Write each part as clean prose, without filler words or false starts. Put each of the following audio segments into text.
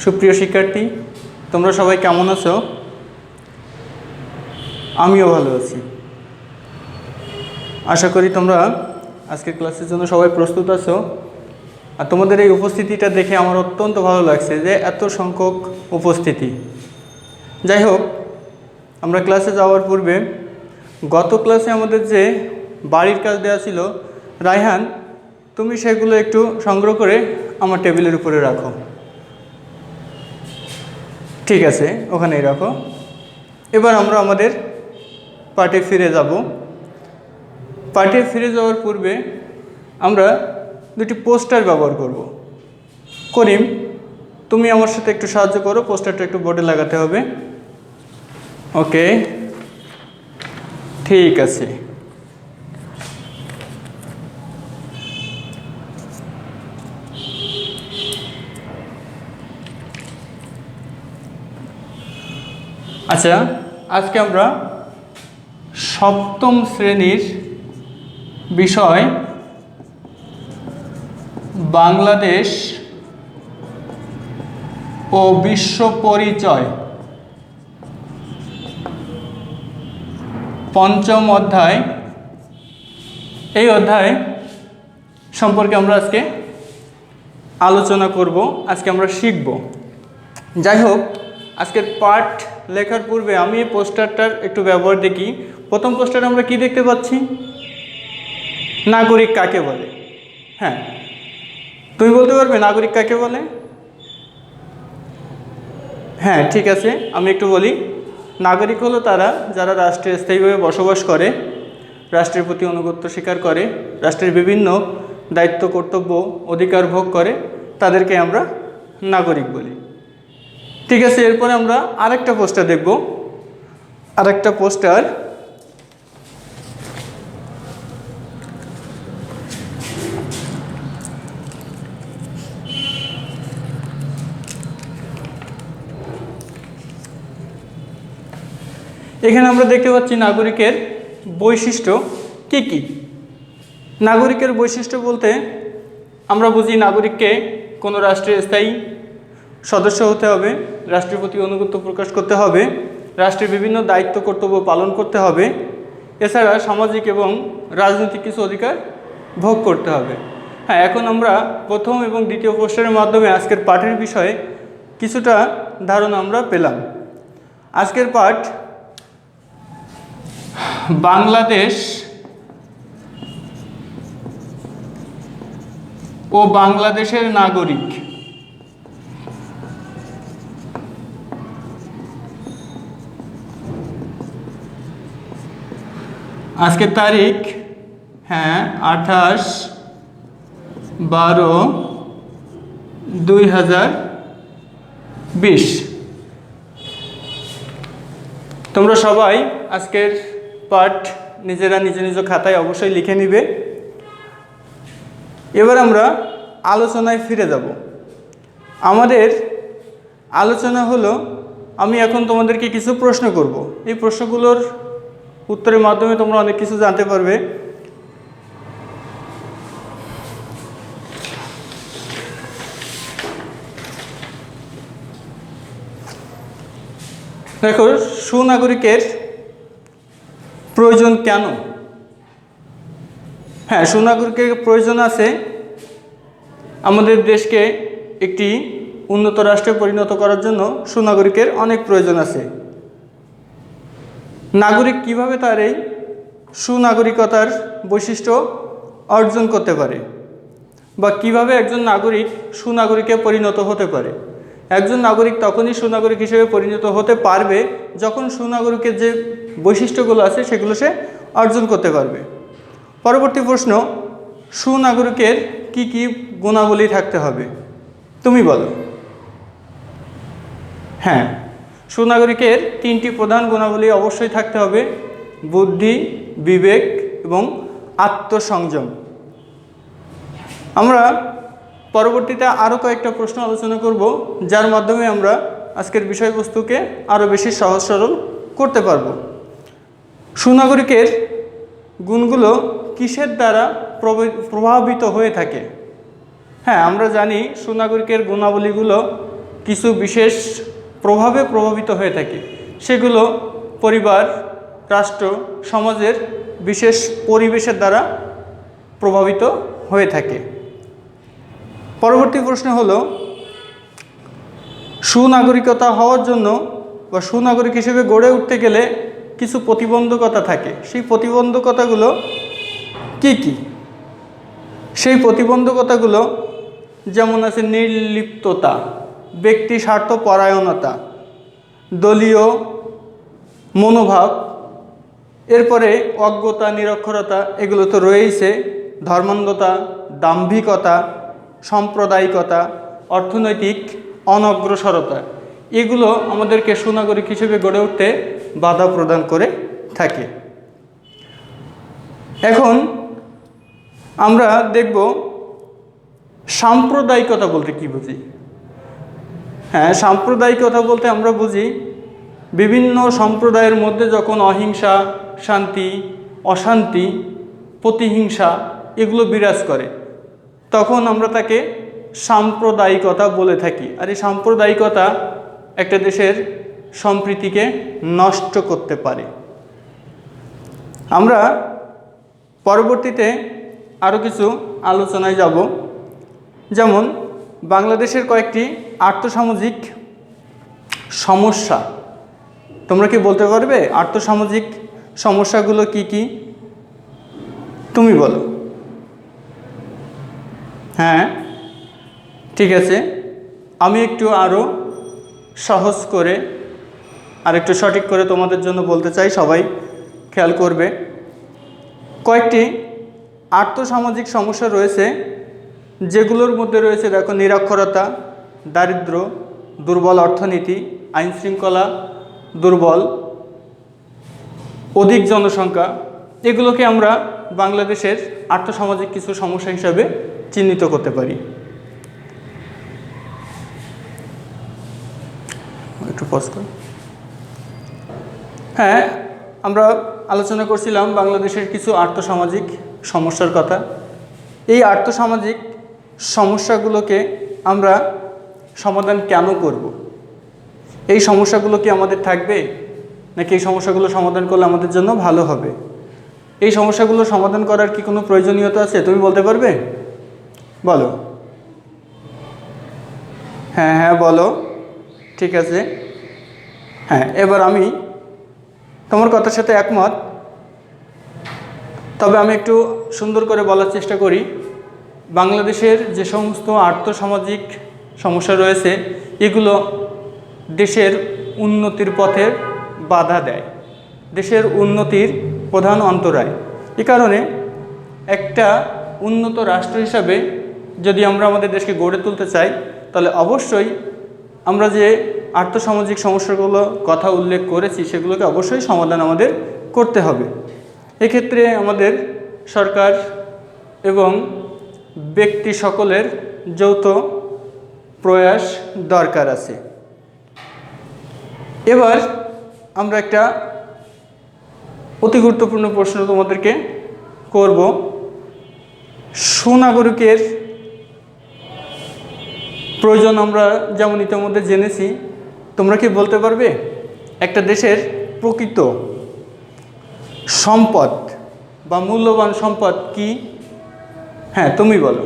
সুপ্রিয় শিক্ষার্থী, তোমরা সবাই কেমন আছো? আমিও ভালো আছি। আশা করি তোমরা আজকের ক্লাসের জন্য সবাই প্রস্তুত আছো। আর তোমাদের এই উপস্থিতিটা দেখে আমার অত্যন্ত ভালো লাগছে যে এত সংখ্যক উপস্থিতি। যাই হোক, আমরা ক্লাসে যাওয়ার পূর্বে গত ক্লাসে আমাদের যে বাড়ির কাজ দেওয়া ছিল, রায়হান, তুমি সেগুলো একটু সংগ্রহ করে আমার টেবিলের উপরে রাখো। ঠিক আছে, ওখানেই রাখো। এবার আমরা আমাদের পাঠে ফিরে যাব। পাঠে ফিরে যাওয়ার পূর্বে আমরা দুটি পোস্টার ব্যবহার করব। করিম, তুমি আমার সাথে একটু সাহায্য করো, পোস্টারটা একটু বোর্ডে লাগাতে হবে। ওকে, ঠিক আছে। আচ্ছা, আজকে আমরা সপ্তম শ্রেণীর বিষয় বাংলাদেশ ও বিশ্ব পরিচয় পঞ্চম অধ্যায়, এই অধ্যায় সম্পর্কে আমরা আজকে আলোচনা করব, আজকে আমরা শিখব। যাই হোক, আজকের পাঠ লেখার পূর্বে আমি এই পোস্টারটার একটু ব্যবহার দেখি। প্রথম পোস্টারে আমরা কি দেখতে পাচ্ছি? নাগরিক কাকে বলে? হ্যাঁ, তুমি বলতে পারবে নাগরিক কাকে বলে? হ্যাঁ, ঠিক আছে, আমি একটু বলি। নাগরিক হলো তারা যারা রাষ্ট্রে স্থায়ীভাবে বসবাস করে, রাষ্ট্রের প্রতি আনুগত্য স্বীকার করে, রাষ্ট্রের বিভিন্ন দায়িত্ব কর্তব্য অধিকার ভোগ করে, তাদেরকে আমরা নাগরিক বলি। ঠিক আছে, এরপরে আমরা আরেকটা পোস্টার দেখব। আরেকটা পোস্টার, এখানে আমরা দেখতে পাচ্ছি নাগরিকের বৈশিষ্ট্য কি কি। নাগরিকের বৈশিষ্ট্য বলতে আমরা বুঝি নাগরিককে কোনো রাষ্ট্রের স্থায়ী সদস্য হতে হবে, রাষ্ট্রের প্রতি আনুগত্য প্রকাশ করতে হবে, রাষ্ট্রের বিভিন্ন দায়িত্ব কর্তব্য পালন করতে হবে, এছাড়া সামাজিক এবং রাজনৈতিক কিছু অধিকার ভোগ করতে হবে। হ্যাঁ, এখন আমরা প্রথম এবং দ্বিতীয় পোস্টারের মাধ্যমে আজকের পাঠের বিষয়ে কিছুটা ধারণা আমরা পেলাম। আজকের পাঠ বাংলাদেশ ও বাংলাদেশের নাগরিক। আজকের তারিখ, হ্যাঁ, 28/12/2020। তোমরা সবাই আজকের পাঠ নিজেরা নিজ নিজ খাতায় অবশ্যই লিখে নিবে। এবার আমরা আলোচনায় ফিরে যাব। আমাদের আলোচনা হলো, আমি এখন তোমাদেরকে কিছু প্রশ্ন করব। এই প্রশ্নগুলোর উত্তরের মাধ্যমে তোমরা অনেক কিছু জানতে পারবে। দেখো, সুনাগরিকের প্রয়োজন কেন? হ্যাঁ, সুনাগরিকের প্রয়োজন আছে আমাদের দেশকে একটি উন্নত রাষ্ট্রে পরিণত করার জন্য। সুনাগরিকের অনেক প্রয়োজন আছে। নাগরিক কিভাবে তার এই সুনাগরিকতার বৈশিষ্ট্য অর্জন করতে পারে, বা কিভাবে একজন নাগরিক সুনাগরিকে পরিণত হতে পারে? একজন নাগরিক তখনই সুনাগরিক হিসেবে পরিণত হতে পারবে যখন সুনাগরিকের যে বৈশিষ্ট্যগুলো আছে সেগুলো সে অর্জন করতে পারবে। পরবর্তী প্রশ্ন, সুনাগরিকের কি কি গুণাবলী থাকতে হবে? তুমি বলো। হ্যাঁ, সুনাগরিকের তিনটি প্রধান গুণাবলী অবশ্যই থাকতে হবে: বুদ্ধি, বিবেক এবং আত্মসংযম। আমরা পরবর্তীতে আরও কয়েকটা প্রশ্ন আলোচনা করব, যার মাধ্যমে আমরা আজকের বিষয়বস্তুকে আরও বেশি সহজ সরল করতে পারব। সুনাগরিকের গুণগুলো কিসের দ্বারা প্রভাবিত হয়ে থাকে? হ্যাঁ, আমরা জানি সুনাগরিকের গুণাবলীগুলো কিছু বিশেষ প্রভাবে প্রভাবিত হয়ে থাকে, সেগুলো পরিবার, রাষ্ট্র, সমাজের বিশেষ পরিবেশের দ্বারা প্রভাবিত হয়ে থাকে। পরবর্তী প্রশ্ন হলো, সুনাগরিকতা হওয়ার জন্য বা সুনাগরিক হিসেবে গড়ে উঠতে গেলে কিছু প্রতিবন্ধকতা থাকে, সেই প্রতিবন্ধকতাগুলো কি কি? সেই প্রতিবন্ধকতাগুলো যেমন আছে নির্লিপ্ততা, ব্যক্তি স্বার্থ পরায়ণতা, দলীয় মনোভাব, এরপরে অজ্ঞতা, নিরক্ষরতা, এগুলো তো রয়েছে, ধর্মান্ধতা, দাম্ভিকতা, সাম্প্রদায়িকতা, অর্থনৈতিক অনগ্রসরতা, এগুলো আমাদেরকে সুনাগরিক হিসেবে গড়ে উঠতে বাধা প্রদান করে থাকে। এখন আমরা দেখব সাম্প্রদায়িকতা বলতে কি বুঝি। হ্যাঁ, সাম্প্রদায়িকতা বলতে আমরা বুঝি বিভিন্ন সম্প্রদায়ের মধ্যে যখন অহিংসা, শান্তি, অশান্তি, প্রতিহিংসা এগুলো বিরাজ করে, তখন আমরা তাকে সাম্প্রদায়িকতা বলে থাকি। আর এই সাম্প্রদায়িকতা একটা দেশের সম্প্রীতিকে নষ্ট করতে পারে। আমরা পরবর্তীতে আরও কিছু আলোচনায় যাব, যেমন বাংলাদেশের কয়েকটি আর্থসামাজিক সমস্যা। তোমরা কি বলতে পারবে আর্থসামাজিক সমস্যাগুলো কি কি? তুমি বলো। হ্যাঁ, ঠিক আছে, আমি একটু আরও সহজ করে আর একটু সঠিক করে তোমাদের জন্য বলতে চাই, সবাই খেয়াল করবে। কয়েকটি আর্থসামাজিক সমস্যা রয়েছে, যেগুলোর মধ্যে রয়েছে দেখো নিরক্ষরতা, দারিদ্র, দুর্বল অর্থনীতি, আইনশৃঙ্খলা দুর্বল, অধিক জনসংখ্যা। এগুলোকে আমরা বাংলাদেশের আর্থসামাজিক কিছু সমস্যা হিসাবে চিহ্নিত করতে পারি। একটু পজ করি। হ্যাঁ, আমরা আলোচনা করছিলাম বাংলাদেশের কিছু আর্থসামাজিক সমস্যার কথা। এই আর্থসামাজিক সমস্যাগুলোকে আমরা সমাধান কেন করব? এই সমস্যাগুলো কি আমাদের থাকবে, নাকি এই সমস্যাগুলো সমাধান করলে আমাদের জন্য ভালো হবে? এই সমস্যাগুলো সমাধান করার কি কোনো প্রয়োজনীয়তা আছে? তুমি বলতে পারবে? বলো। হ্যাঁ হ্যাঁ বলো, ঠিক আছে। হ্যাঁ, এবার আমি তোমার কথার সাথে একমত, তবে আমি একটু সুন্দর করে বলার চেষ্টা করি। বাংলাদেশের যে সমস্ত আর্থসামাজিক সমস্যা রয়েছে, এগুলো দেশের উন্নতির পথে বাধা দেয়, দেশের উন্নতির প্রধান অন্তরায়। এ কারণে একটা উন্নত রাষ্ট্র হিসাবে যদি আমরা আমাদের দেশকে গড়ে তুলতে চাই, তাহলে অবশ্যই আমরা যে আর্থসামাজিক সমস্যাগুলো কথা উল্লেখ করেছি, সেগুলোকে অবশ্যই সমাধান আমাদের করতে হবে। এক্ষেত্রে আমাদের সরকার এবং ব্যক্তি সকলের যৌথ প্রয়াস দরকার আছে। এবার আমরা একটা অতি গুরুত্বপূর্ণ প্রশ্ন তোমাদেরকে করব। সুনাগরিকের প্রয়োজন আমরা যেমন ইতিমধ্যে জেনেছি, তোমরা কি বলতে পারবে একটা দেশের প্রকৃত সম্পদ বা মূল্যবান সম্পদ কি? হ্যাঁ, তুমি বলো।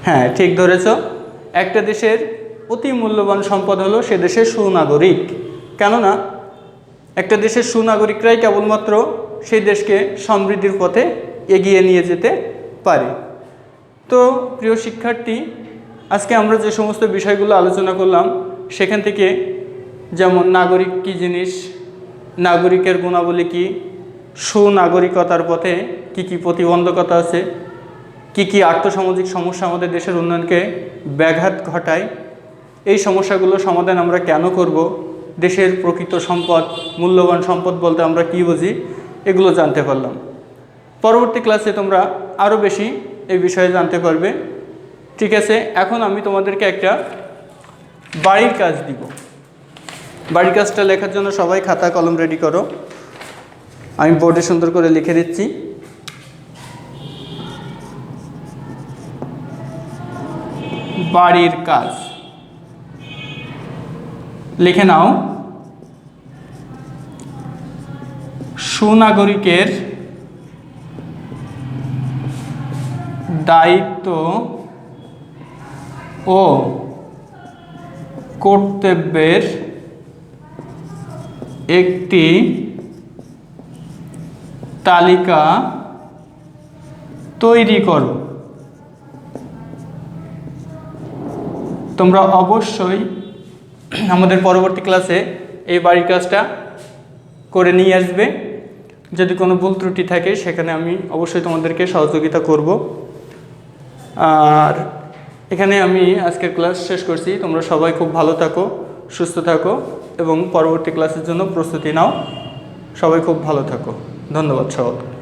হ্যাঁ, ঠিক ধরেছ। একটা দেশের অতি মূল্যবান সম্পদ হলো সে দেশের সুনাগরিক। কেননা একটা দেশের সুনাগরিকরাই কেবলমাত্র সেই দেশকে সমৃদ্ধির পথে এগিয়ে নিয়ে যেতে পারে। তো প্রিয় শিক্ষার্থী, আজকে আমরা যে সমস্ত বিষয়গুলো আলোচনা করলাম, সেখান থেকে যেমন নাগরিক কী জিনিস, নাগরিকের গুণাবলী কী, সুনাগরিকতার পথে কি কি প্রতিবন্ধকতা আছে, কি কি আর্থসামাজিক সমস্যা আমাদের দেশের উন্নয়নকে ব্যাঘাত ঘটায়, এই সমস্যাগুলো সমাধান আমরা কেন করব, দেশের প্রকৃত সম্পদ, মূল্যবান সম্পদ বলতে আমরা কি বুঝি, এগুলো জানতে পারলাম। পরবর্তী ক্লাসে তোমরা আরও বেশি এই বিষয়ে জানতে পারবে। ঠিক আছে, এখন আমি তোমাদেরকে একটা বাড়ির কাজ দিব। বাড়ির কাজটা লেখার জন্য সবাই খাতা কলম রেডি করো। আমি বোর্ডে সুন্দর করে লিখে দিচ্ছি। বাড়ির কাজ। লিখে নাও, সুনাগরিকের দায়িত্ব ও কর্তব্যের একটি তালিকা তৈরি করো। তোমরা অবশ্যই আমাদের পরবর্তী ক্লাসে এই বাড়ির কাজটা করে নিয়ে আসবে। যদি কোনো ভুল ত্রুটি থাকে সেখানে আমি অবশ্যই তোমাদেরকে সহযোগিতা করব। আর এখানে আমি আজকের ক্লাস শেষ করছি। তোমরা সবাই খুব ভালো থাকো, সুস্থ থাকো এবং পরবর্তী ক্লাসের জন্য প্রস্তুতি নাও। সবাই খুব ভালো থাকো। ধন্যবাদ সবাই।